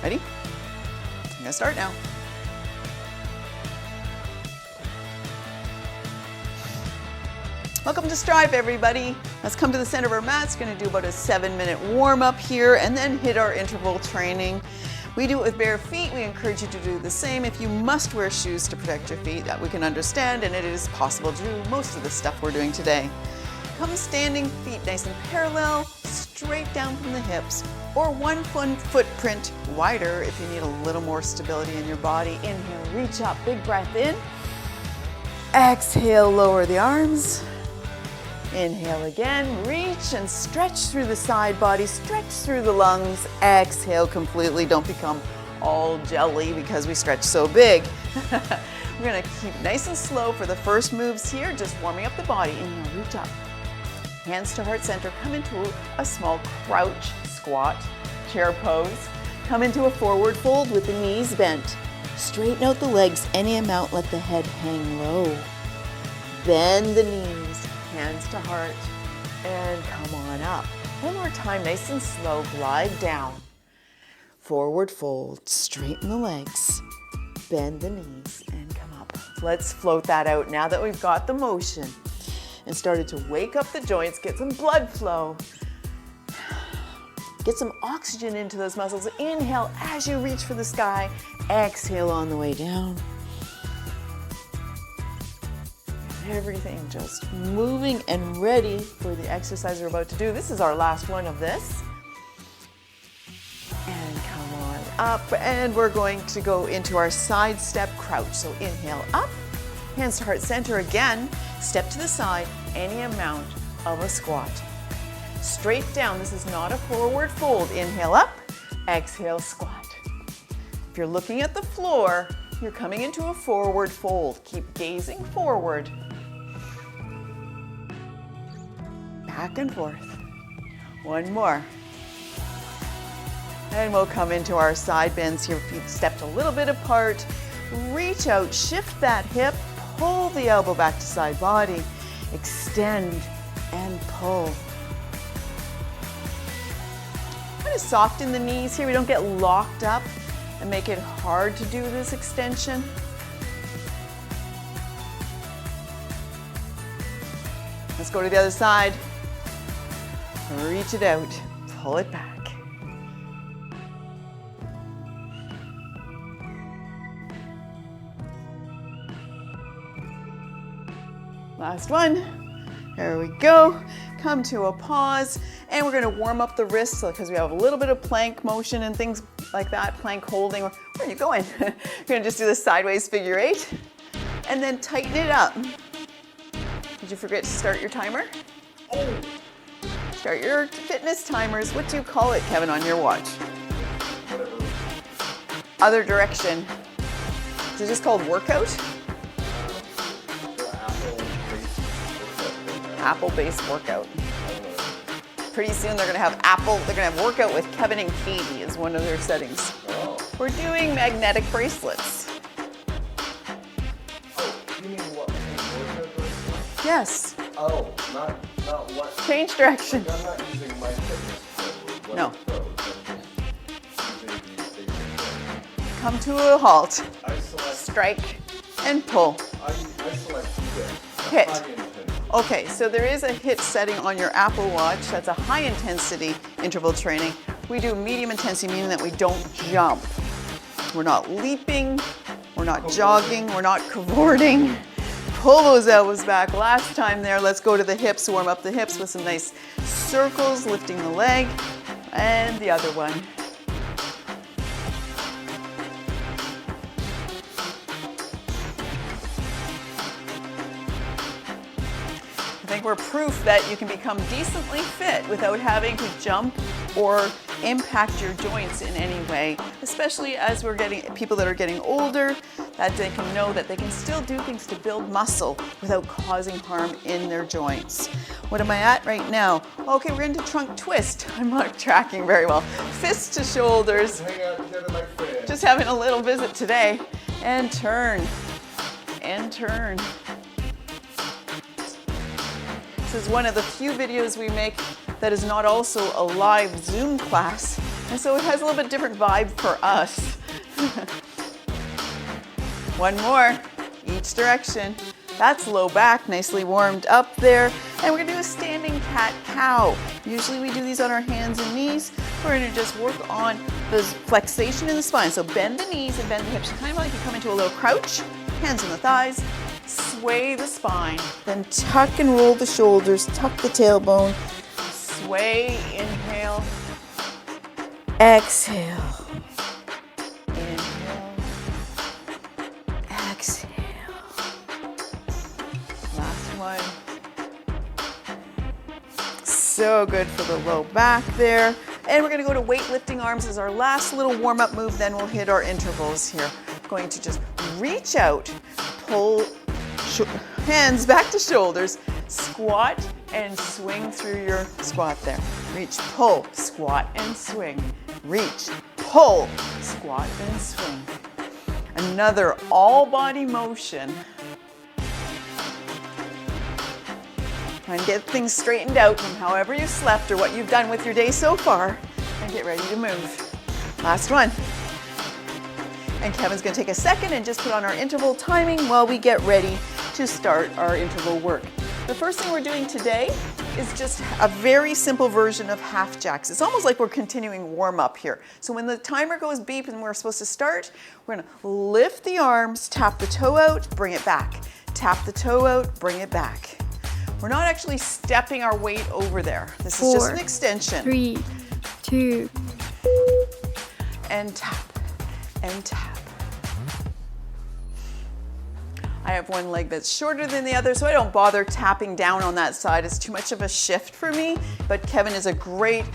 Ready? I'm gonna start now. Welcome to Strive, everybody. Let's come to the center of our mats. We're gonna do about a 7-minute warm up here and then hit our interval training. We do it with bare feet. We encourage you to do the same. If you must wear shoes to protect your feet, that we can understand, and it is possible to do most of the stuff we're doing today. Come standing, feet nice and parallel, straight down from the hips, or 1 footprint wider if you need a little more stability in your body. Inhale, reach up, big breath in. Exhale, lower the arms. Inhale again, reach and stretch through the side body, stretch through the lungs. Exhale completely, don't become all jelly because we stretch so big. We're gonna keep nice and slow for the first moves here, just warming up the body. Inhale, reach up. Hands to heart center, come into a small crouch squat, chair pose. Come into a forward fold with the knees bent. Straighten out the legs any amount, let the head hang low. Bend the knees, hands to heart, and come on up. One more time, nice and slow, glide down. Forward fold, straighten the legs, bend the knees, and come up. Let's float that out now that we've got the motion and started to wake up the joints, get some blood flow. Get some oxygen into those muscles. Inhale as you reach for the sky. Exhale on the way down. Everything just moving and ready for the exercise we're about to do. This is our last one of this. And come on up. And we're going to go into our side step crouch. So inhale up, hands to heart center again. Step to the side, any amount of a squat. Straight down, this is not a forward fold. Inhale up, exhale squat. If you're looking at the floor, you're coming into a forward fold. Keep gazing forward. Back and forth. One more. And we'll come into our side bends here. Feet stepped a little bit apart. Reach out, shift that hip, pull the elbow back to side body. Extend and pull. Kind of soften the knees here. We don't get locked up and make it hard to do this extension. Let's go to the other side. Reach it out, pull it back. Last one. There we go. Come to a pause, and we're gonna warm up the wrists because we have a little bit of plank motion and things like that, plank holding. Where are you going? You're gonna just do the sideways figure 8, and then tighten it up. Did you forget to start your timer? Oh. Start your fitness timers. What do you call it, Kevin, on your watch? Whatever. Other direction. Is it just called workout? Apple-based workout. Pretty soon they're gonna have Apple, they're gonna have workout with Kevin and Katie as one of their settings. Oh. We're doing magnetic bracelets. Oh, you mean what? Workout bracelet? Yes. Oh, not what? Change direction. Like I'm not using my fitness. No. Using Come to a halt. I select. Strike and pull. I select Hit. high intensity. Okay, so there is a HIIT setting on your Apple Watch. That's a high intensity interval training. We do medium intensity, meaning that we don't jump. We're not leaping, we're not jogging, we're not cavorting. Pull those elbows back. Last time there, let's go to the hips, warm up the hips with some nice circles, lifting the leg, and the other one. I think we're proof that you can become decently fit without having to jump or impact your joints in any way, especially as we're getting people that are getting older, that they can know that they can still do things to build muscle without causing harm in their joints. What am I at right now? Okay, we're into trunk twist. I'm not tracking very well. Fists to shoulders. Hang out together, my friend. Just having a little visit today. And turn. And turn. This is one of the few videos we make that is not also a live Zoom class And so it has a little bit different vibe for us. One more, each direction. That's low back, nicely warmed up there. And we're gonna do a standing cat-cow. Usually we do these on our hands and knees. We're gonna just work on the flexation in the spine. So bend the knees and bend the hips, kind of like you come into a little crouch, hands on the thighs, sway the spine, then tuck and roll the shoulders, tuck the tailbone, sway, inhale, exhale, inhale, exhale. Last one. So good for the low back there. And we're gonna go to weightlifting arms as our last little warm-up move, then we'll hit our intervals here. Going to just reach out, pull hands back to shoulders, squat and swing through your squat there. Reach, pull, squat and swing. Reach, pull, squat and swing. Another all body motion. Try and get things straightened out from however you slept or what you've done with your day so far, and get ready to move. Last one. And Kevin's gonna take a second and just put on our interval timing while we get ready to start our interval work. The first thing we're doing today is just a very simple version of half jacks. It's almost like we're continuing warm up here. So when the timer goes beep and we're supposed to start, we're gonna lift the arms, tap the toe out, bring it back. Tap the toe out, bring it back. We're not actually stepping our weight over there. This is just an extension. 3, 2, and tap, and tap. I have one leg that's shorter than the other, so I don't bother tapping down on that side. It's too much of a shift for me, but Kevin is a great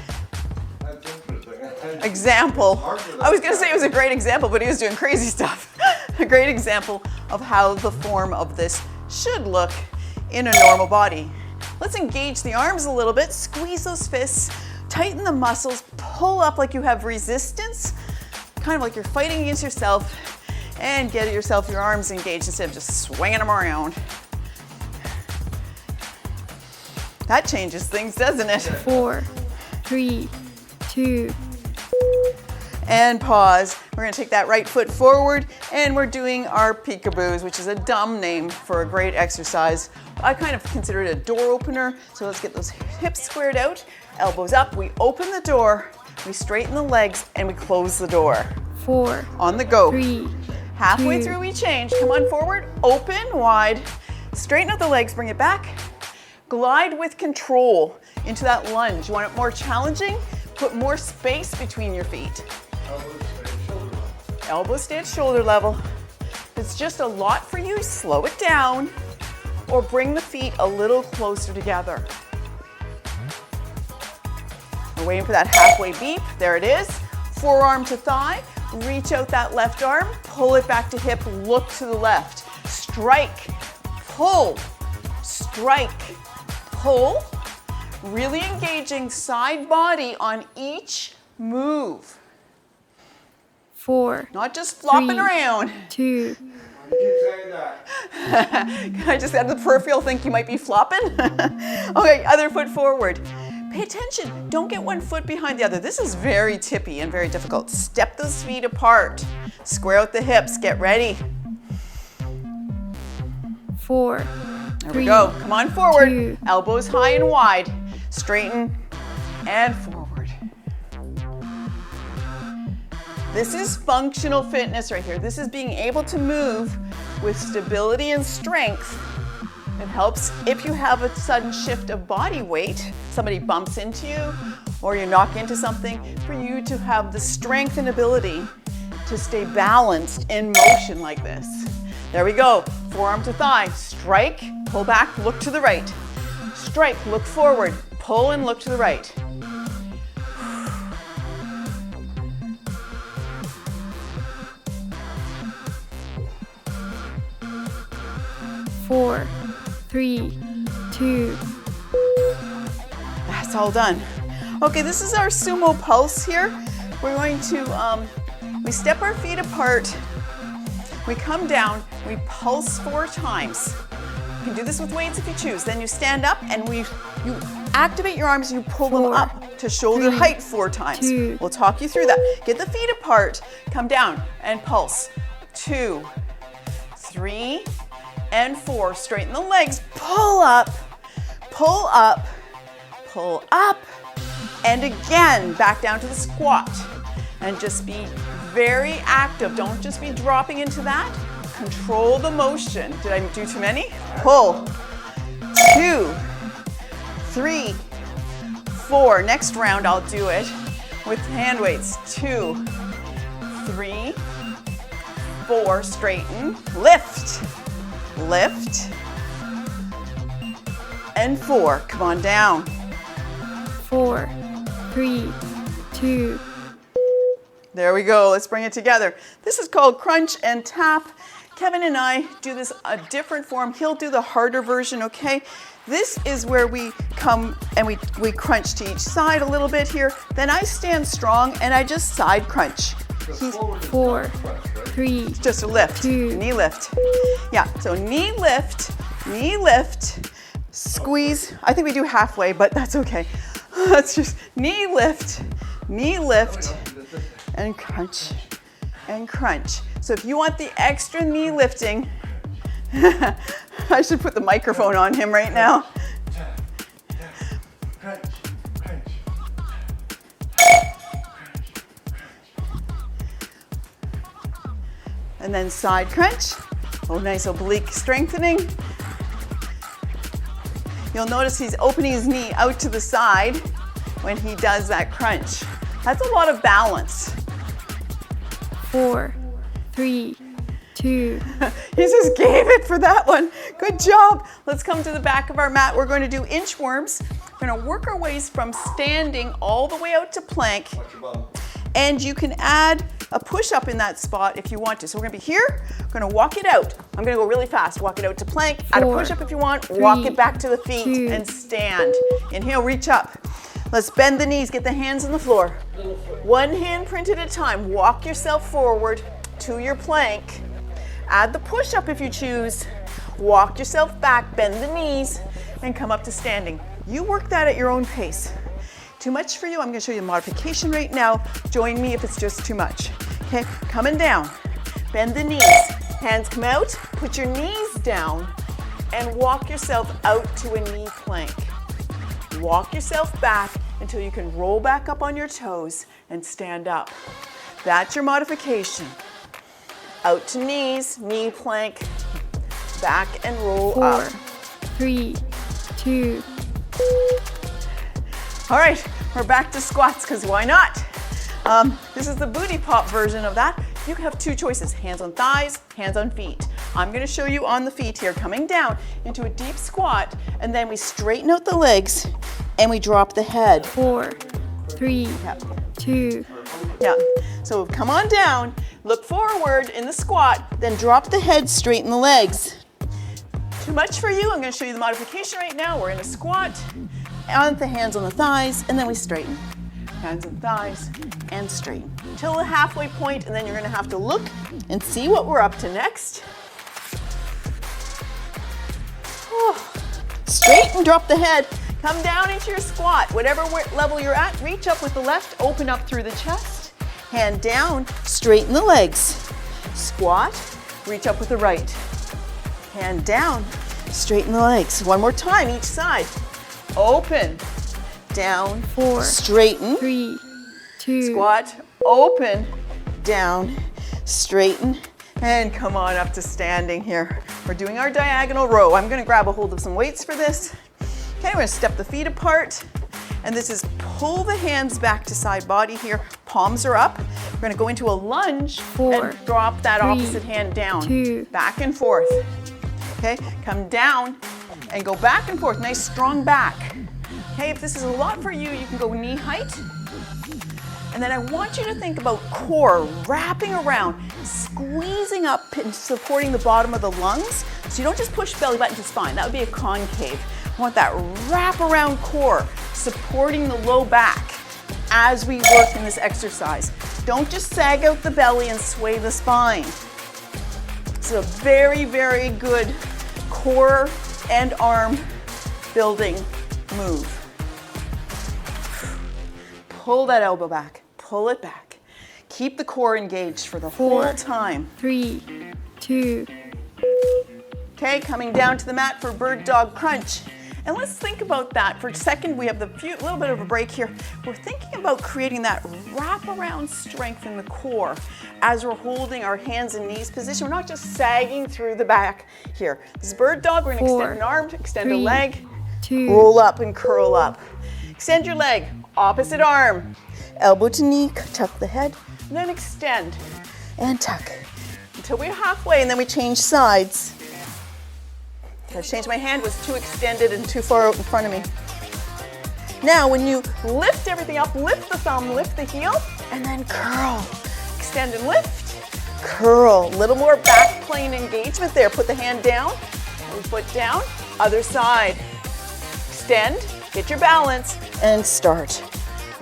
example. I was gonna say it was a great example, but he was doing crazy stuff. A great example of how the form of this should look in a normal body. Let's engage the arms a little bit, squeeze those fists, tighten the muscles, pull up like you have resistance, kind of like you're fighting against yourself, and get yourself your arms engaged instead of just swinging them around. That changes things, doesn't it? 4, 3, 2, and pause. We're gonna take that right foot forward and we're doing our peekaboos, which is a dumb name for a great exercise. I kind of consider it a door opener. So let's get those hips squared out, elbows up. We open the door, we straighten the legs, and we close the door. 4, On the go. 3, Halfway 2. through we change. Come on forward, open wide, straighten out the legs, bring it back. Glide with control into that lunge. You want it more challenging? Put more space between your feet. Elbows stay at shoulder level. If it's just a lot for you, slow it down or bring the feet a little closer together. We're waiting for that halfway beep. There it is. Forearm to thigh. Reach out that left arm, pull it back to hip, look to the left. Strike, pull, strike, pull. Really engaging side body on each move. 4, Not just flopping 3, around. 2, Why do you keep saying that? I just had the peripheral think you might be flopping. Okay, other foot forward. Pay attention, don't get one foot behind the other. This is very tippy and very difficult. Step those feet apart. Square out the hips, get ready. 4, There 3, we go, come on forward. 2. Elbows high and wide. Straighten and forward. This is functional fitness right here. This is being able to move with stability and strength. It helps if you have a sudden shift of body weight, somebody bumps into you or you knock into something, for you to have the strength and ability to stay balanced in motion like this. There we go, forearm to thigh, strike, pull back, look to the right. Strike, look forward, pull and look to the right. 4, 3, 2. That's all done. Okay, this is our sumo pulse here. We're going to, we step our feet apart, we come down, we pulse 4 times. You can do this with weights if you choose. Then you stand up and you activate your arms, you pull them 4, up to shoulder 3, height 4 times. 2. We'll talk you through that. Get the feet apart, come down and pulse. 2, 3, and 4. Straighten the legs, pull up, pull up, pull up, and again, back down to the squat. And just be very active. Don't just be dropping into that. Control the motion. Did I do too many? Pull. 2, 3, 4. Next round, I'll do it with hand weights. 2, 3, 4. Straighten. Lift. Lift. And 4. Come on down. 4, 3, 2. There we go. Let's bring it together. This is called crunch and tap. Kevin and I do this a different form. He'll do the harder version, okay? This is where we come and we crunch to each side a little bit here. Then I stand strong and I just side crunch. 4, 3, Just a lift, 2. knee lift. Yeah, so knee lift, squeeze. I think we do halfway, but that's okay. Let's just knee lift, and crunch, and crunch. So if you want the extra knee lifting, I should put the microphone on him right now. Crunch, crunch. And then side crunch. Oh, nice oblique strengthening. You'll notice he's opening his knee out to the side when he does that crunch. That's a lot of balance. 4, 3, 2. He just gave it for that one. Good job. Let's come to the back of our mat. We're going to do inchworms. We're going to work our ways from standing all the way out to plank. And you can add a push-up in that spot if you want to. So we're going to be here. We're going to walk it out. I'm going to go really fast. Walk it out to plank. Add a 4, push-up if you want. 3, Walk it back to the feet 2. and stand. Inhale, reach up. Let's bend the knees. Get the hands on the floor. One handprint at a time. Walk yourself forward to your plank. Add the push-up if you choose. Walk yourself back, bend the knees, and come up to standing. You work that at your own pace. Too much for you? I'm going to show you the modification right now. Join me if it's just too much. Okay, coming down. Bend the knees. Hands come out. Put your knees down and walk yourself out to a knee plank. Walk yourself back until you can roll back up on your toes and stand up. That's your modification. Out to knees, knee plank, back and roll 4, up. 3, 2. All right, we're back to squats because why not? This is the booty pop version of that. You have 2 choices, hands on thighs, hands on feet. I'm going to show you on the feet here, coming down into a deep squat, and then we straighten out the legs and we drop the head. 4, 3, 2. Yeah, so come on down, look forward in the squat, then drop the head, straighten the legs. Too much for you? I'm going to show you the modification right now. We're in a squat, on the hands on the thighs, and then we straighten. Hands on thighs, and straighten. Till the halfway point, and then you're going to have to look and see what we're up to next. Straighten, drop the head. Come down into your squat. Whatever level you're at, reach up with the left, open up through the chest. Hand down, straighten the legs. Squat, reach up with the right. Hand down, straighten the legs. One more time, each side. Open, down, 4, straighten. 3, 2. Squat, open, down, straighten, and come on up to standing here. We're doing our diagonal row. I'm gonna grab a hold of some weights for this. Okay, we're gonna step the feet apart. And this is pull the hands back to side body here. Palms are up. We're gonna go into a lunge 4, and drop that 3, opposite hand down. 2. Back and forth. Okay, come down and go back and forth. Nice strong back. Okay, if this is a lot for you, you can go knee height. And then I want you to think about core wrapping around, squeezing up and supporting the bottom of the lungs. So you don't just push belly button to spine. That would be a concave. I want that wrap around core, supporting the low back as we work in this exercise. Don't just sag out the belly and sway the spine. It's a very, very good core and arm building move. pull that elbow back, pull it back. Keep the core engaged for the whole 4, time. 3, 2, Okay, coming down to the mat for bird dog crunch. And let's think about that for a second. We have the little bit of a break here. We're thinking about creating that wraparound strength in the core as we're holding our hands and knees position. We're not just sagging through the back here. This is bird dog. We're gonna 4, extend an arm, extend a 3, leg, 2, roll up and curl up. Extend your leg, opposite arm. Elbow to knee, tuck the head, and then extend and tuck until we're halfway, and then we change sides. I changed my hand, was too extended and too far out in front of me. Now, when you lift everything up, lift the thumb, lift the heel, and then curl. Extend and lift, curl. A little more back plane engagement there. Put the hand down, one foot down, other side. Extend, get your balance, and start.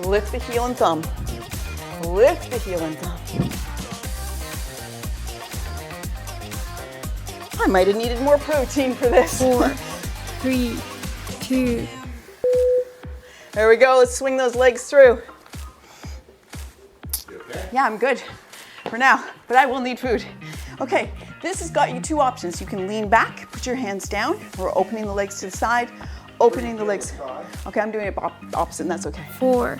Lift the heel and thumb. Lift the heel and thumb. I might have needed more protein for this. 4, 3, 2, There we go, let's swing those legs through. You okay? Yeah, I'm good for now, but I will need food. Okay, this has got you two options. You can lean back, put your hands down. We're opening the legs to the side, opening the legs. Okay, I'm doing it opposite, and that's okay. 4,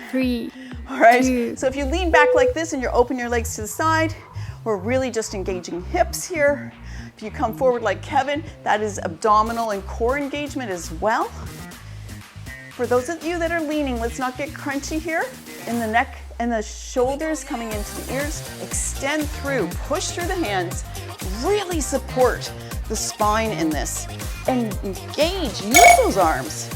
3, All right, 2. so if you lean back like this and you're opening your legs to the side, we're really just engaging hips here. If you come forward like Kevin, that is abdominal and core engagement as well. For those of you that are leaning, let's not get crunchy here in the neck and the shoulders coming into the ears. Extend through, push through the hands, really support the spine in this and engage, use those arms.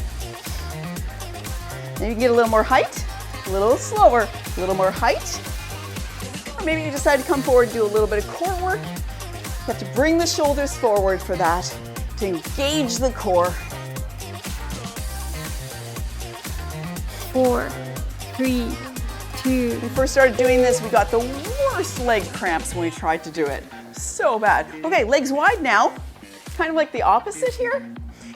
Now you can get a little more height, a little slower, a little more height. Or maybe you decide to come forward and do a little bit of core work. You have to bring the shoulders forward for that to engage the core. 4, 3, 2, When we first started doing this, we got the worst leg cramps when we tried to do it. So bad. Okay, legs wide now, kind of like the opposite here.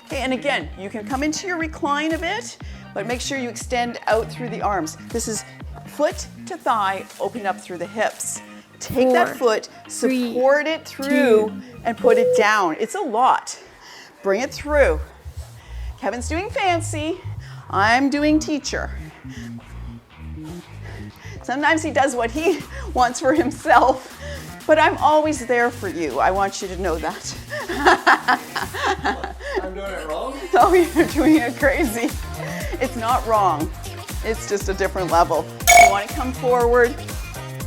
Okay, and again, you can come into your recline a bit, but make sure you extend out through the arms. This is foot to thigh, open up through the hips. Take that 4, foot, 3, support it through, 2. and put it down. It's a lot. Bring it through. Kevin's doing fancy. I'm doing teacher. Sometimes he does what he wants for himself, but I'm always there for you. I want you to know that. I'm doing it wrong? Oh, you're doing it crazy. It's not wrong. It's just a different level. If you want to come forward,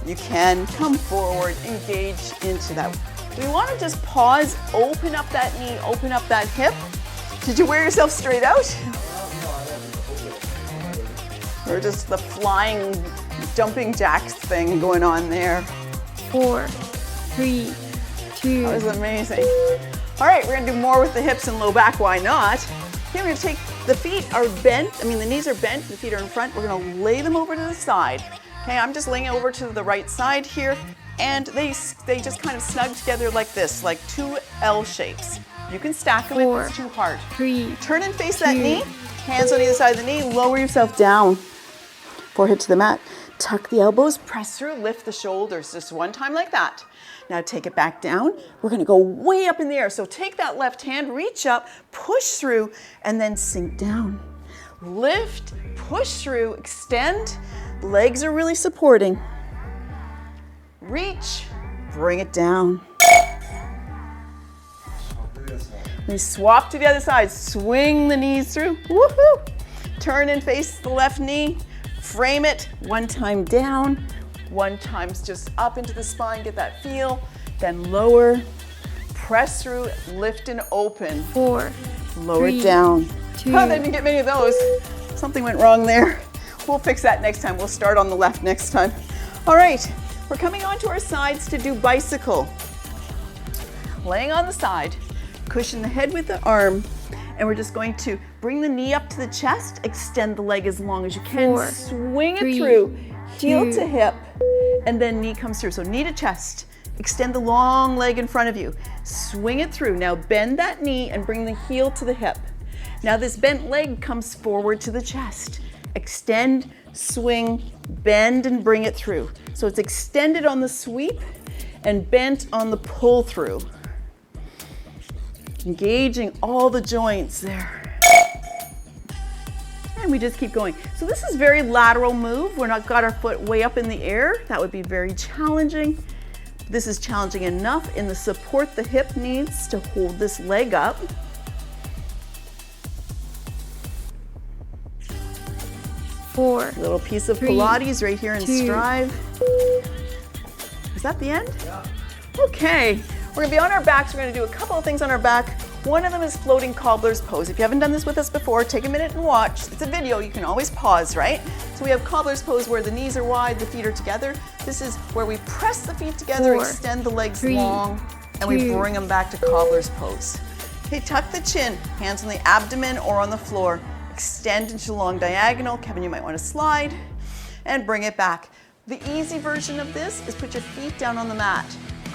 you can come forward, engage into that. We want to just pause, open up that knee, open up that hip. Did you wear yourself straight out? Or just the flying jumping jacks thing going on there? 4, 3, 2. That was amazing. All right, we're gonna do more with the hips and low back, why not? Okay, we're gonna take, the feet are bent, the knees are bent, the feet are in front. We're gonna lay them over to the side. Okay, I'm just laying it over to the right side here, and they just kind of snug together like this, like two L shapes. You can stack them if 4, it's too hard. 3, Turn and face that 2. knee, hands on either side of the knee, lower yourself down. Forehead to the mat. Tuck the elbows, press through, lift the shoulders, just one time like that. Now take it back down. We're gonna go way up in the air. So take that left hand, reach up, push through, and then sink down. Lift, push through, extend. Legs are really supporting. Reach, bring it down. We swap to the other side, swing the knees through, woohoo! Turn and face the left knee, frame it, one time down, one time's just up into the spine, get that feel, then lower, press through, lift and open, 4, lower 3, it down. 2. Oh, I didn't get many of those. Something went wrong there. We'll fix that next time. We'll start on the left next time. All right, we're coming onto our sides to do bicycle. Laying on the side, cushion the head with the arm, and we're just going to bring the knee up to the chest, extend the leg as long as you can, 4, swing it 3, through, heel 2. to hip, and then knee comes through. So knee to chest, extend the long leg in front of you, swing it through. Now bend that knee and bring the heel to the hip. Now this bent leg comes forward to the chest. Extend swing, bend, and bring it through. So it's extended on the sweep and bent on the pull through. Engaging all the joints there. And we just keep going. So this is very lateral move. We're not got our foot way up in the air. That would be very challenging. This is challenging enough in the support the hip needs to hold this leg up. Four. Little piece of Three, Pilates right here in two. Strive. Is that the end? Yeah. Okay, we're gonna be on our backs. We're gonna do a couple of things on our back. One of them is floating cobbler's pose. If you haven't done this with us before, take a minute and watch. It's a video, you can always pause, right? So we have cobbler's pose where the knees are wide, the feet are together. This is where we press the feet together, Four, extend the legs three, long, and we two. bring them back to cobbler's pose. Okay, tuck the chin, hands on the abdomen or on the floor. Extend into long diagonal. Kevin, you might want to slide and bring it back. The easy version of this is put your feet down on the mat.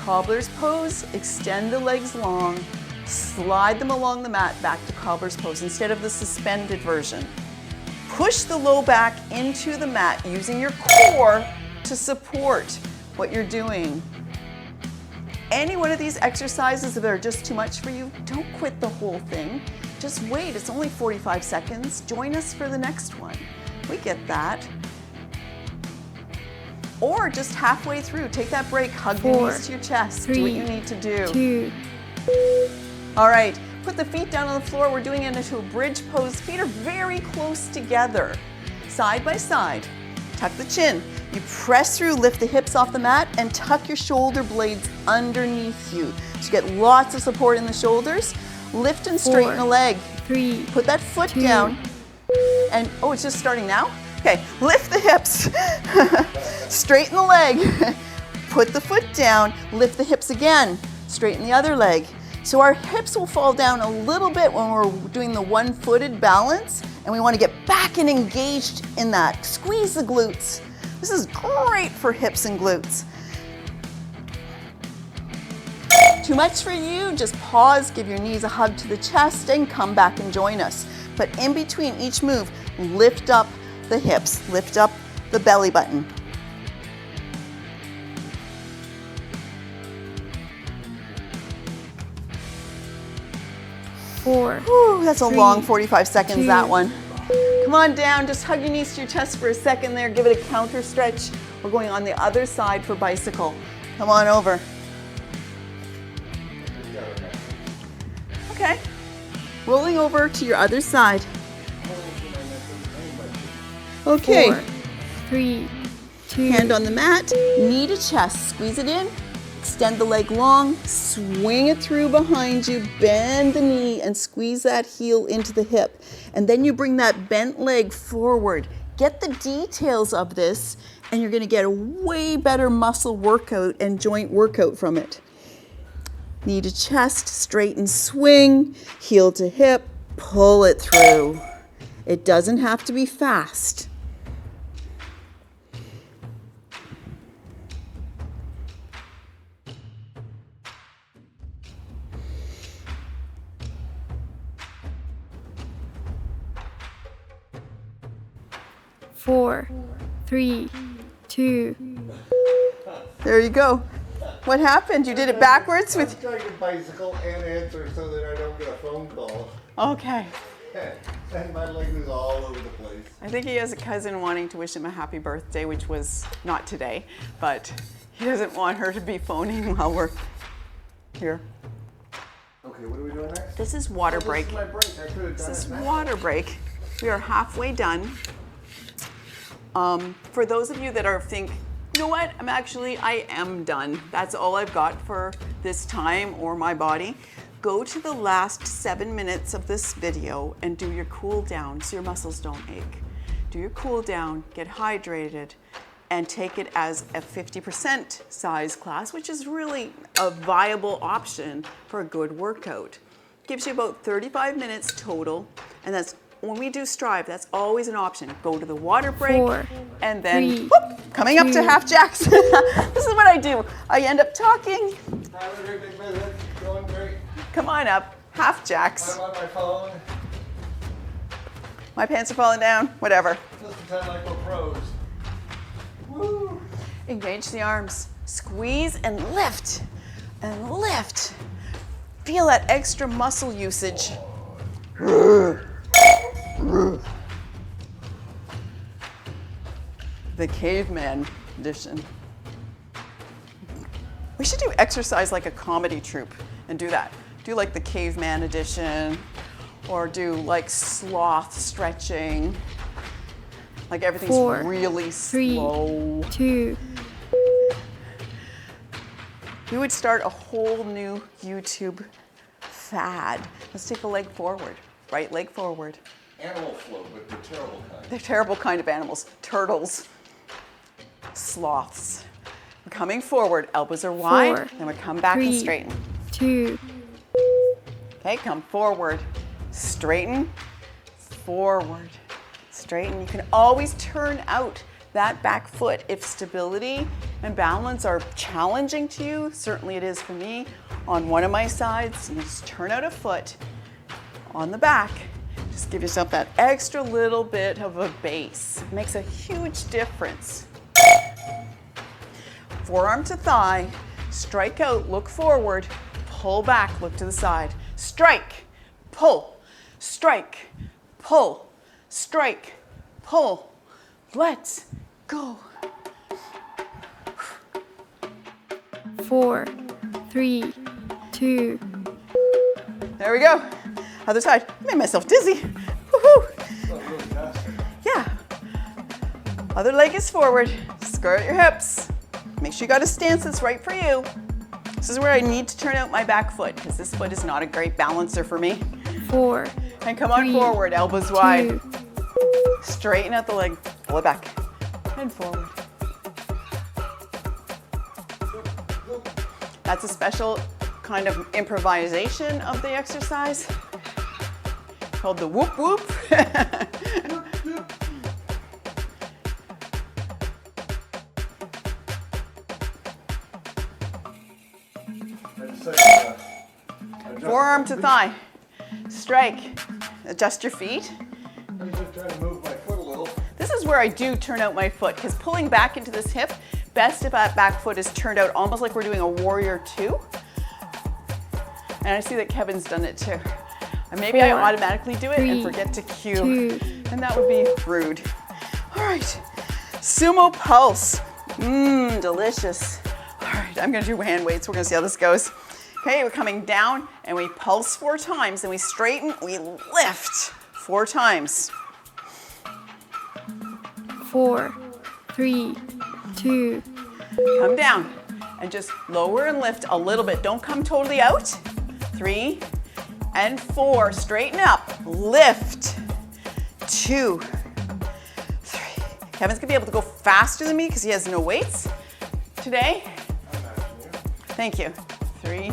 Cobbler's pose, extend the legs long, slide them along the mat back to cobbler's pose instead of the suspended version. Push the low back into the mat using your core to support what you're doing. Any one of these exercises that are just too much for you, don't quit the whole thing. Just wait, it's only 45 seconds. Join us for the next one. We get that. Or just halfway through, take that break, hug your Four, knees to your chest, do three, what you need to do. Two. All right, put the feet down on the floor. We're doing it into a bridge pose. Feet are very close together, side by side. Tuck the chin. You press through, lift the hips off the mat, and tuck your shoulder blades underneath you. So you get lots of support in the shoulders. Lift and straighten the leg. Three. Put that foot two. down. And, oh, it's just starting now? Okay, lift the hips. Straighten the leg. Put the foot down, lift the hips again. Straighten the other leg. So our hips will fall down a little bit when we're doing the one-footed balance, and we want to get back and engaged in that. Squeeze the glutes. This is great for hips and glutes. Too much for you? Just pause, give your knees a hug to the chest, and come back and join us. But in between each move, lift up the hips, lift up the belly button. Four. Whew, that's a Three, long 45 seconds, two. that one. Come on down, just hug your knees to your chest for a second there. Give it a counter stretch. We're going on the other side for bicycle. Come on over. Okay. Rolling over to your other side. Okay. Four. Three. Two. Hand on the mat, knee to chest, squeeze it in, extend the leg long, swing it through behind you, bend the knee and squeeze that heel into the hip. And then you bring that bent leg forward. Get the details of this and you're gonna get a way better muscle workout and joint workout from it. Knee to chest, straighten, swing, heel to hip, pull it through. It doesn't have to be fast. Four. Three. Two. There you go. What happened? You did it backwards with... I'm trying to bicycle and answer so that I don't get a phone call. Okay. And my leg is all over the place. I think he has a cousin wanting to wish him a happy birthday, which was not today, but he doesn't want her to be phoning while we're here. Okay, what are we doing next? This is water break. This is my break. I could have done This is it now. water break. We are halfway done. For those of you that are think, you know what, I am done. That's all I've got for this time or my body. Go to the last 7 minutes of this video and do your cool down so your muscles don't ache. Do your cool down, get hydrated, and take it as a 50% size class, which is really a viable option for a good workout. Gives you about 35 minutes total, and that's when we do Strive, that's always an option. Go to the water break, Four, and then three, whoop, coming up to two. half jacks. This is what I do. I end up talking. Have a great big visit. Going great. Come on up, half jacks. I'm on my phone. My pants are falling down, whatever. Just pretend like we're pros. Woo! Engage the arms. Squeeze and lift. And lift. Feel that extra muscle usage. The caveman edition. We should do exercise like a comedy troupe and do that. Do like the caveman edition, or do like sloth stretching. Like everything's 4, really 3, slow. 2, We would start a whole new YouTube fad. Let's take a leg forward, right leg forward. Animal flow, but the terrible kind. They're terrible kind of animals. Turtles, sloths. We're coming forward, elbows are wide, 4, then we come back and 3, straighten. 2, Okay, come forward, straighten, forward, straighten. You can always turn out that back foot if stability and balance are challenging to you. Certainly it is for me. On one of my sides, you just turn out a foot on the back. Just give yourself that extra little bit of a base. It makes a huge difference. Forearm to thigh, strike out, look forward, pull back, look to the side. Strike, pull, strike, pull, strike, pull. Let's go. 4, 3, 2, There we go. Other side. I made myself dizzy. Woohoo! That was really fast. Yeah. Other leg is forward. Square out your hips. Make sure you got a stance that's right for you. This is where I need to turn out my back foot because this foot is not a great balancer for me. 4, And come on 3, forward, elbows wide. 2, Straighten out the leg, pull it back, and forward. That's a special kind of improvisation of the exercise called the whoop whoop. I'd say, adjust Forearm my to feet. thigh, strike, adjust your feet. I'm just trying to move my foot a little. This is where I do turn out my foot because pulling back into this hip, best if that back foot is turned out almost like we're doing a warrior two. And I see that Kevin's done it too. And maybe I 4, automatically do it and 3, forget to cue. 2, And that would be rude. All right, sumo pulse. Mmm, delicious. All right, I'm gonna do hand weights. We're gonna see how this goes. Okay, we're coming down and we pulse 4 times, and we straighten, we lift 4 times. 4, 3, 2, Come down and just lower and lift a little bit. Don't come totally out. 3 and 4, straighten up, lift. 2, 3. Kevin's gonna be able to go faster than me because he has no weights today. I'm matching you. Thank you. 3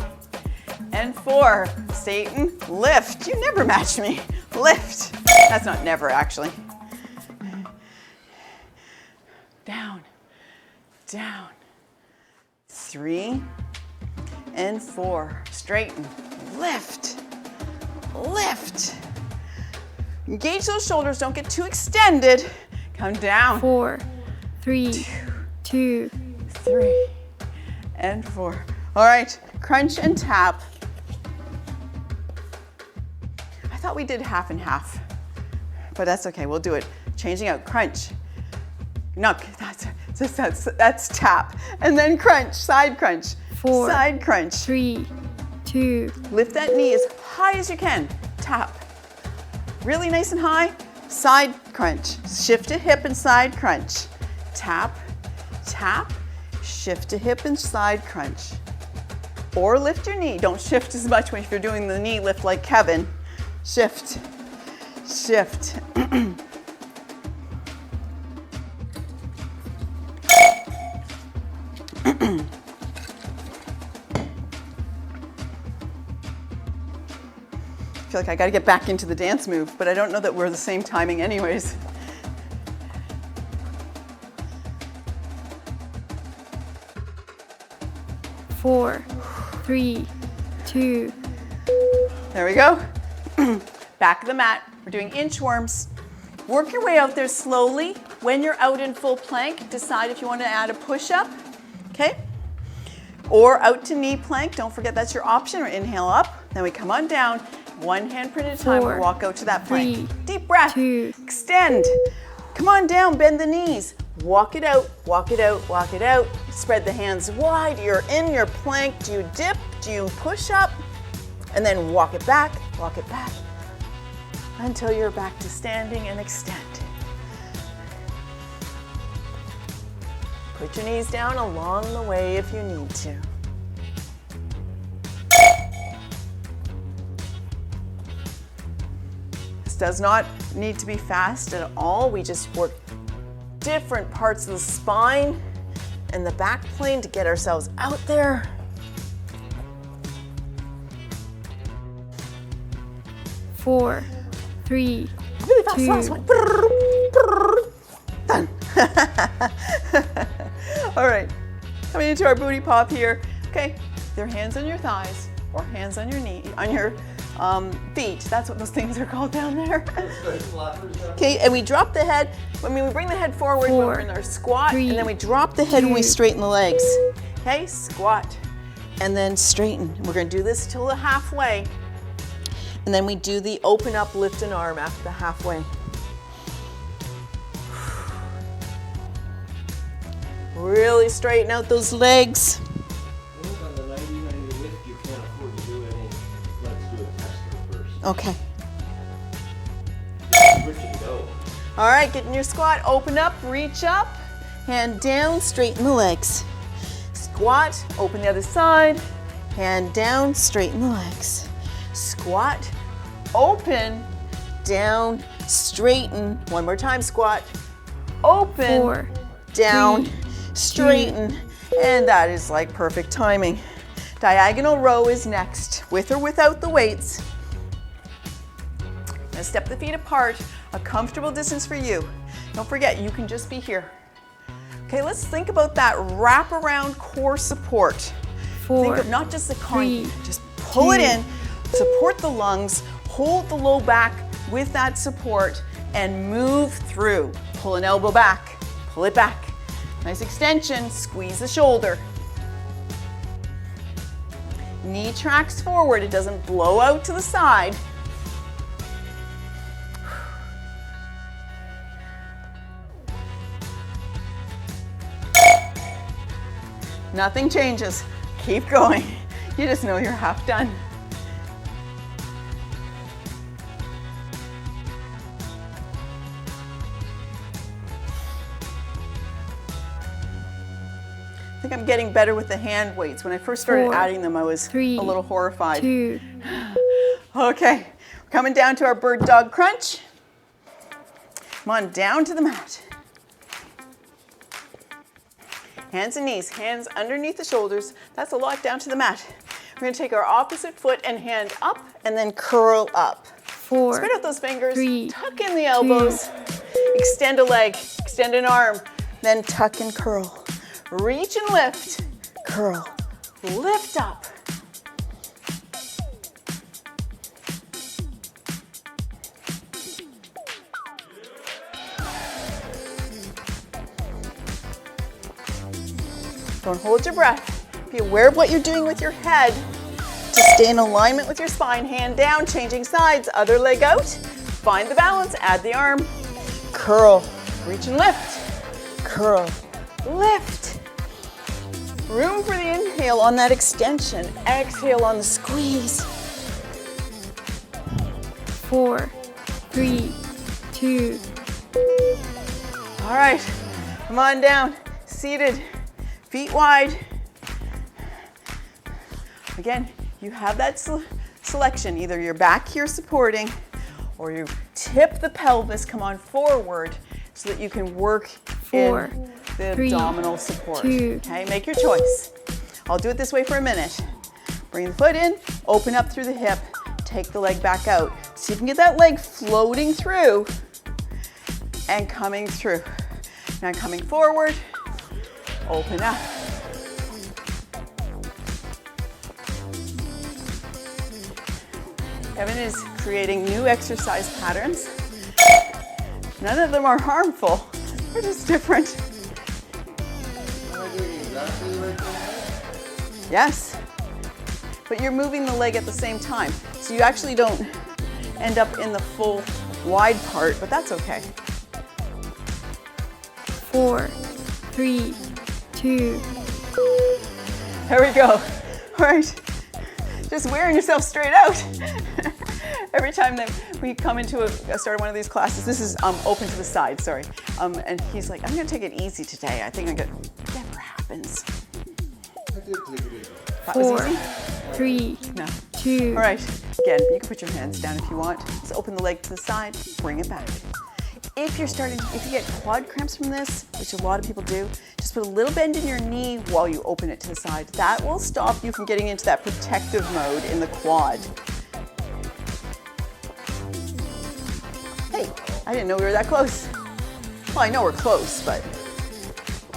and 4, straighten, lift. You never match me. Lift. That's not never, actually. Down, down. 3 and 4, straighten, lift, lift. Engage those shoulders, don't get too extended. Come down. 4, 3, 2, 3 and 4. All right, crunch and tap. I thought we did half and half, but that's okay, we'll do it. Changing out, crunch. No, that's tap. And then crunch, side crunch, 4, side crunch. 3, 2, Lift that knee as high as you can, tap. Really nice and high, side crunch. Shift to hip and side crunch. Tap, tap, shift to hip and side crunch. Or lift your knee. Don't shift as much if you're doing the knee lift like Kevin. Shift, shift. I feel like I gotta get back into the dance move, but I don't know that we're the same timing anyways. four, 3, 2, There we go. Back of the mat. We're doing inchworms. Work your way out there slowly. When you're out in full plank, decide if you want to add a push-up, okay? Or out to knee plank. Don't forget that's your option, or inhale up. Then we come on down, one handprint at a time. Four, Walk out to that plank. 3, Deep breath. 2. Extend. Come on down, bend the knees. Walk it out, walk it out, walk it out. Spread the hands wide. You're in your plank. Do you dip? Do you push up? And then walk it back until you're back to standing and extend. Put your knees down along the way if you need to. This does not need to be fast at all. We just work different parts of the spine and the back plane to get ourselves out there. Four, 3, Really fast, 2. last one. Done. All right, coming into our booty pop here. Okay, their hands on your thighs or hands on your knee, on your feet. That's what those things are called down there. Okay, and we drop the head. I mean, we bring the head forward when we're in our squat, 3, and then we drop the head when we 2. straighten the legs. Okay, squat, and then straighten. We're gonna do this till the halfway. And then we do the open up, lift an arm after the halfway. Really straighten out those legs. On the 90-90 lift, you can't afford to do any. Let's do a tester first. Okay. Switch and go. All right, get in your squat, open up, reach up, hand down, straighten the legs. Squat, open the other side, hand down, straighten the legs. Squat, open, down, straighten. One more time, squat, open, 4, down, 3, straighten. And that is like perfect timing. Diagonal row is next, with or without the weights. Now step the feet apart, a comfortable distance for you. Don't forget, you can just be here. Okay, let's think about that wraparound core support. Think 4, of not just the coin, 3, just pull it 2. in, support the lungs, hold the low back with that support, and move through. Pull an elbow back, pull it back. Nice extension, squeeze the shoulder. Knee tracks forward, it doesn't blow out to the side. Nothing changes. Keep going. You just know you're half done. I think I'm getting better with the hand weights. When I first started 4, adding them, I was 3, a little horrified. 2. Okay, we're coming down to our bird dog crunch. Come on, down to the mat. Hands and knees, hands underneath the shoulders. That's a lot down to the mat. We're gonna take our opposite foot and hand up and then curl up. 4, Spread out those fingers, 3, tuck in the elbows, extend a leg, extend an arm, then tuck and curl. Reach and lift, curl, lift up. Don't hold your breath. Be aware of what you're doing with your head to stay in alignment with your spine. Hand down, changing sides, other leg out. Find the balance, add the arm. Curl, reach and lift. Curl, lift. Room for the inhale on that extension. Exhale on the squeeze. 4, 3, 2. All right, come on down, seated. Feet wide. Again, you have that selection. Either you're back here supporting or you tip the pelvis, come on forward so that you can work 4, in the 3, abdominal support. 2. Okay, make your choice. I'll do it this way for a minute. Bring the foot in, open up through the hip, take the leg back out. See if you can get that leg floating through and coming through. Now coming forward. Open up. Evan is creating new exercise patterns. None of them are harmful. They're just different. Am I doing exactly like that? Yes. But you're moving the leg at the same time. So you actually don't end up in the full wide part, but that's okay. 4, 3, 2. There we go. All right. Just wearing yourself straight out. Every time that we come into a start of one of these classes, this is open to the side, sorry. And he's like, I'm gonna take it easy today. I think never happens. I did take it easy. That was 4, easy? 3, No. 2. All right, again, you can put your hands down if you want. Just open the leg to the side, bring it back. If you get quad cramps from this, which a lot of people do, just put a little bend in your knee while you open it to the side. That will stop you from getting into that protective mode in the quad. Hey, I didn't know we were that close. Well, I know we're close, but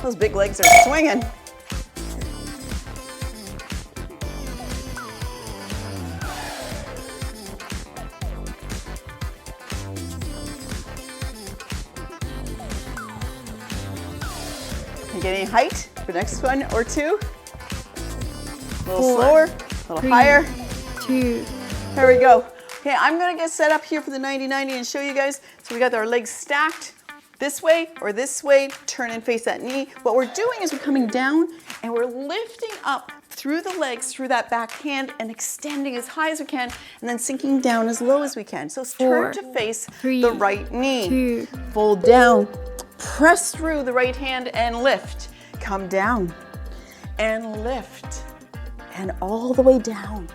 those big legs are swinging. Get any height for the next one or two? A little 4, slower, a little 3, higher. 2. There we go. Okay, I'm gonna get set up here for the 90-90 and show you guys. So we got our legs stacked this way or this way, turn and face that knee. What we're doing is we're coming down and we're lifting up through the legs, through that back hand and extending as high as we can and then sinking down as low as we can. So 4, turn to face 3, the right knee. 2. Fold down, press through the right hand and lift. Come down and lift and all the way down.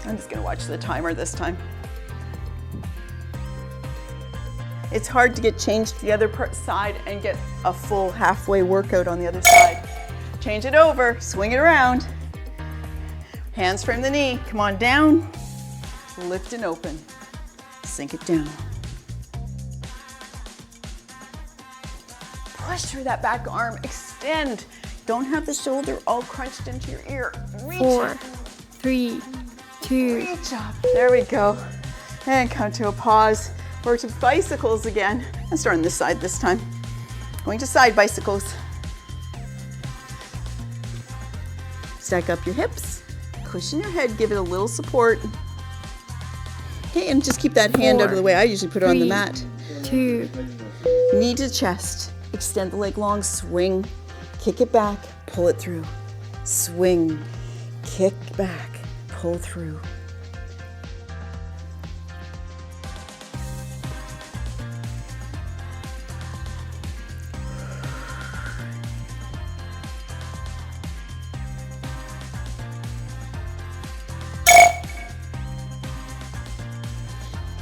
I'm just gonna watch the timer this time. It's hard to get changed to the other side and get a full halfway workout on the other side. Change it over, swing it around. Hands frame the knee, come on down. Lift and open, sink it down. Push through that back arm, extend. Don't have the shoulder all crunched into your ear. Reach 4, up. 3, 2. Reach up. There we go. And come to a pause. Or to bicycles again. Let's start on this side this time. Going to side bicycles. Stack up your hips. Cushion your head. Give it a little support. Okay, and just keep that hand out of the way. I usually put it on the 3, mat. 2. Knee to chest. Extend the leg long. Swing. Kick it back. Pull it through. Swing. Kick back. Pull through.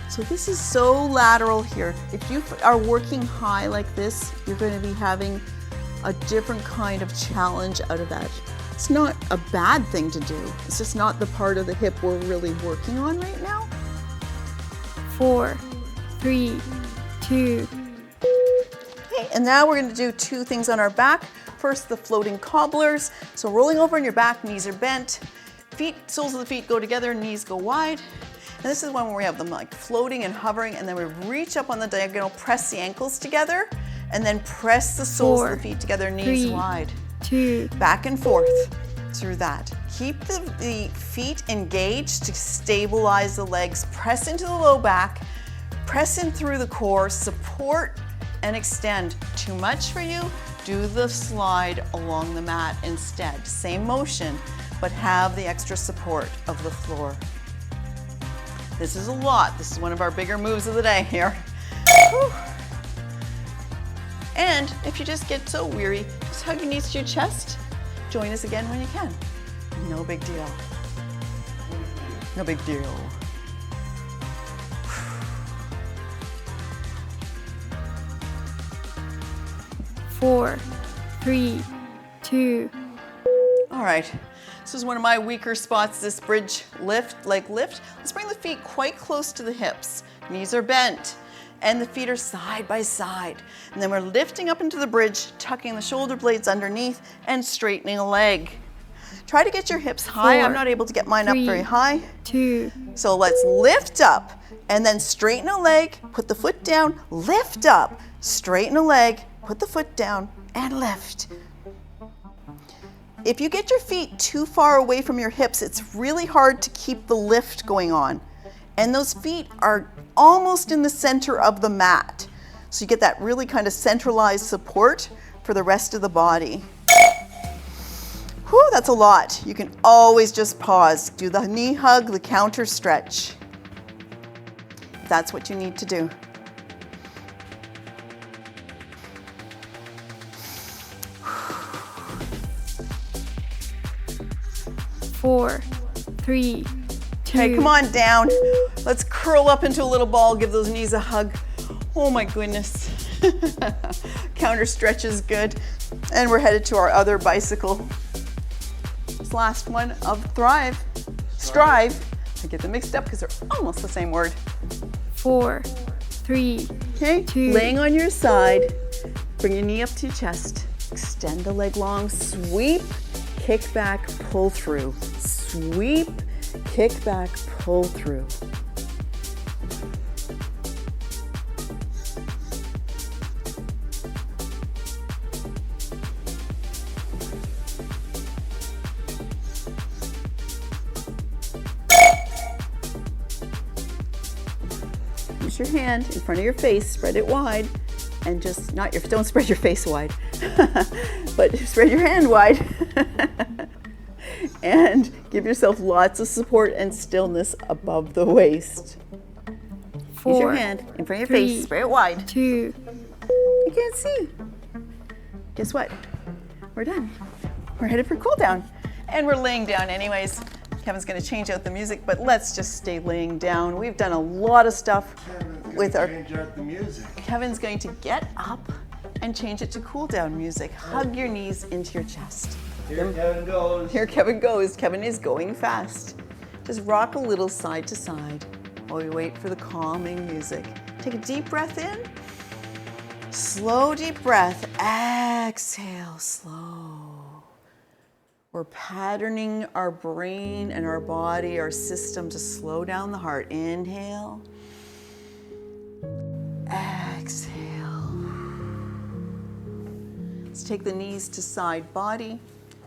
So this is so lateral here. If you are working high like this, you're going to be having a different kind of challenge out of that. It's not a bad thing to do. It's just not the part of the hip we're really working on right now. 4, 3, 2. Okay, and now we're going to do two things on our back. First, the floating cobblers. So rolling over on your back, knees are bent. Feet, soles of the feet go together, knees go wide. And this is one where we have them like floating and hovering, and then we reach up on the diagonal, press the ankles together, and then press the soles 4, of the feet together, knees 3, wide. 2. Back and forth through that. Keep the feet engaged to stabilize the legs. Press into the low back, press in through the core, support and extend. Too much for you? Do the slide along the mat instead. Same motion, but have the extra support of the floor. This is a lot. This is one of our bigger moves of the day here. Whew. And if you just get so weary, just hug your knees to your chest. Join us again when you can. No big deal. No big deal. 4, 3, 2. All right, this is one of my weaker spots, this bridge lift, leg lift. Let's bring the feet quite close to the hips. Knees are bent and the feet are side by side. And then we're lifting up into the bridge, tucking the shoulder blades underneath and straightening a leg. Try to get your hips high. I'm not able to get mine up very high. 2, So let's lift up and then straighten a leg, put the foot down, lift up, straighten a leg, put the foot down, and lift. If you get your feet too far away from your hips, it's really hard to keep the lift going on. And those feet are almost in the center of the mat. So you get that really kind of centralized support for the rest of the body. Whew, that's a lot. You can always just pause. Do the knee hug, the counter stretch. That's what you need to do. four, 3, 2. Okay, come on down. Let's curl up into a little ball. Give those knees a hug. Oh my goodness. Counter stretch is good. And we're headed to our other bicycle. This last one of Thrive. Strive. I get them mixed up because they're almost the same word. 4, 3, Okay, 2. laying on your side. Bring your knee up to your chest. Extend the leg long. Sweep, kick back, pull through. Sweep, kick back, pull through. Use your hand in front of your face, spread it wide, and just don't spread your face wide, but spread your hand wide. And give yourself lots of support and stillness above the waist. 4, Use your hand in front of your 3, face, spread it wide. 2. You can't see. Guess what? We're done. We're headed for cool down. And we're laying down anyways. Kevin's gonna change out the music, but let's just stay laying down. We've done a lot of stuff with our... Change out the music. Kevin's going to get up and change it to cool down music. Hug your knees into your chest. Here Kevin goes. Here Kevin goes. Kevin is going fast. Just rock a little side to side while we wait for the calming music. Take a deep breath in. Slow, deep breath. Exhale, slow. We're patterning our brain and our body, our system to slow down the heart. Inhale. Exhale. Let's take the knees to side body.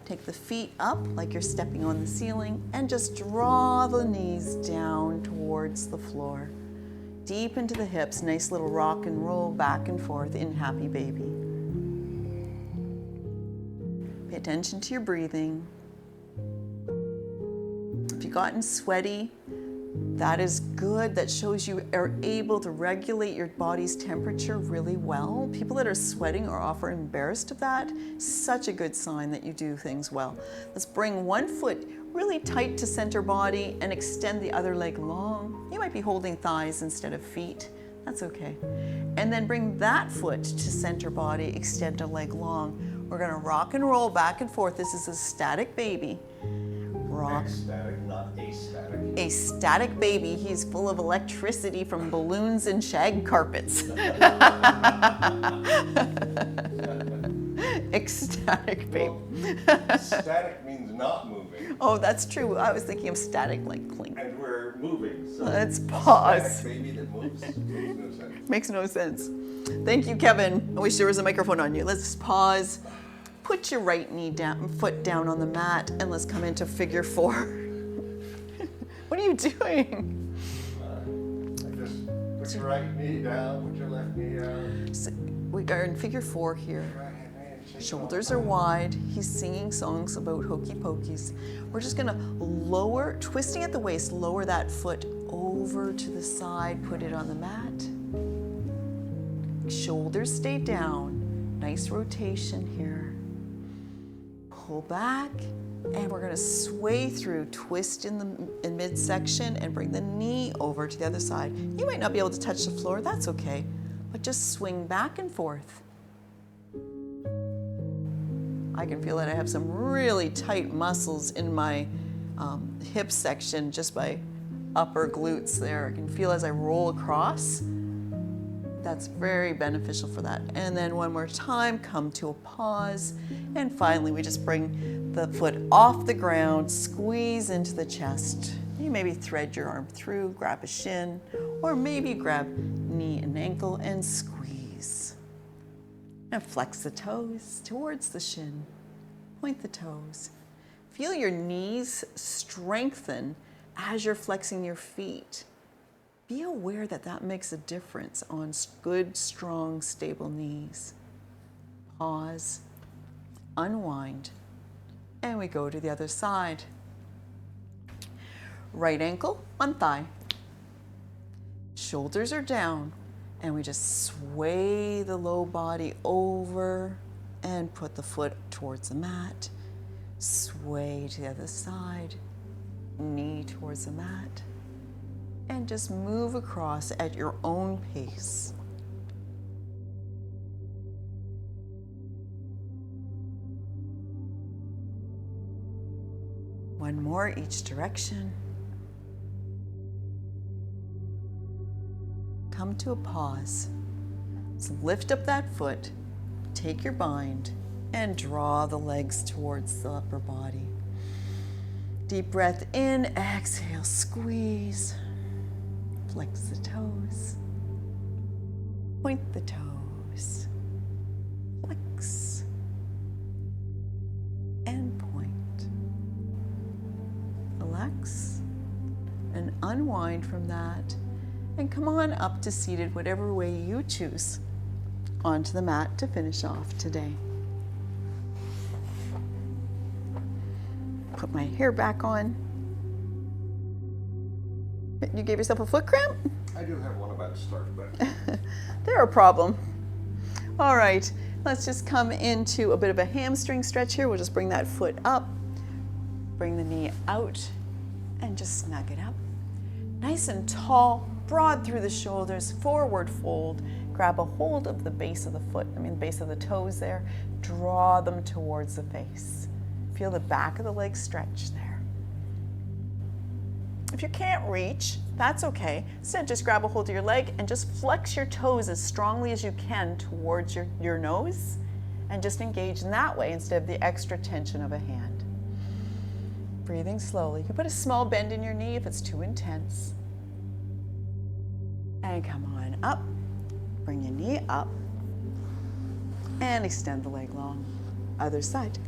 Take the feet up like you're stepping on the ceiling and just draw the knees down towards the floor. Deep into the hips, nice little rock and roll back and forth in Happy Baby. Pay attention to your breathing. If you've gotten sweaty, that is good. That shows you are able to regulate your body's temperature really well. People that are sweating or often embarrassed of that, such a good sign that you do things well. Let's bring one foot really tight to center body and extend the other leg long. You might be holding thighs instead of feet. That's okay. And then bring that foot to center body, extend a leg long. We're gonna rock and roll back and forth. This is a static baby. Rock. Ecstatic, not astatic. A static baby. He's full of electricity from balloons and shag carpets. Ecstatic baby. Well, static means not moving, Oh, that's true. I was thinking of static like clink. and we're moving. So Let's pause. static baby that moves makes no sense. Makes no sense. Thank you, Kevin. I wish there was a microphone on you. Let's pause. Put your right knee down, foot down on the mat, and let's come into figure 4. What are you doing? Just put your right knee down, put your left knee down. So we are in figure 4 here. Right hand, shake Shoulders are wide. He's singing songs about hokey pokies. We're just gonna lower, twisting at the waist, lower that foot over to the side, put it on the mat. Shoulders stay down. Nice rotation here. Pull back, and we're gonna sway through, twist in midsection, and bring the knee over to the other side. You might not be able to touch the floor, that's okay, but just swing back and forth. I can feel that I have some really tight muscles in my hip section, just by upper glutes there. I can feel as I roll across. That's very beneficial for that. And then one more time, come to a pause. And finally, we just bring the foot off the ground, squeeze into the chest. You maybe thread your arm through, grab a shin, or maybe grab knee and ankle and squeeze. And flex the toes towards the shin. Point the toes. Feel your knees strengthen as you're flexing your feet. Be aware that that makes a difference on good, strong, stable knees. Pause, unwind, and we go to the other side. Right ankle on thigh. Shoulders are down, and we just sway the low body over and put the foot towards the mat. Sway to the other side, knee towards the mat. And just move across at your own pace. One more each direction. Come to a pause. So lift up that foot, take your bind, and draw the legs towards the upper body. Deep breath in, exhale, squeeze. Flex the toes, point the toes, flex, and point. Relax and unwind from that, and come on up to seated, whatever way you choose, onto the mat to finish off today. Put my hair back on. You gave yourself a foot cramp? I do have one about to start, but They're a problem. All right, let's just come into a bit of a hamstring stretch here. We'll just bring that foot up, bring the knee out, and just snug it up. Nice and tall, broad through the shoulders, forward fold. Grab a hold of the base of the foot, the base of the toes there. Draw them towards the face. Feel the back of the leg stretch there. If you can't reach, that's okay. Instead, just grab a hold of your leg and just flex your toes as strongly as you can towards your nose, and just engage in that way instead of the extra tension of a hand. Breathing slowly. You can put a small bend in your knee if it's too intense. And come on up. Bring your knee up and extend the leg long. Other side.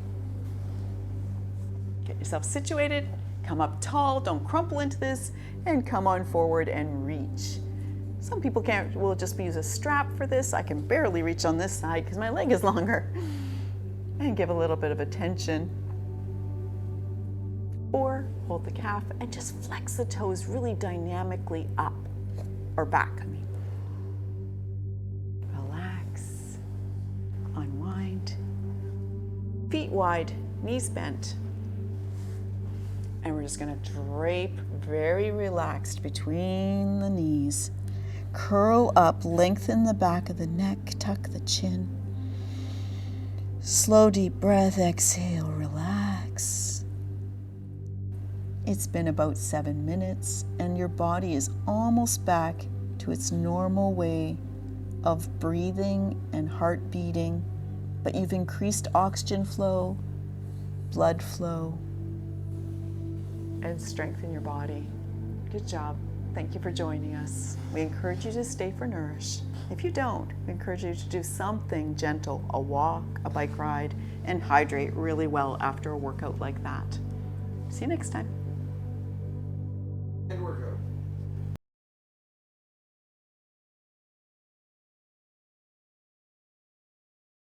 Get yourself situated. Come up tall, don't crumple into this, and come on forward and reach. Some people will just use a strap for this. I can barely reach on this side because my leg is longer. And give a little bit of a tension. Or hold the calf and just flex the toes really dynamically up, or back, Relax, unwind, feet wide, knees bent. And we're just going to drape very relaxed between the knees. Curl up, lengthen the back of the neck, tuck the chin. Slow, deep breath, exhale, relax. It's been about 7 minutes, and your body is almost back to its normal way of breathing and heart beating, but you've increased oxygen flow, blood flow, and strengthen your body. Good job. Thank you for joining us. We encourage you to stay for Nourish. If you don't, we encourage you to do something gentle, a walk, a bike ride, and hydrate really well after a workout like that. See you next time.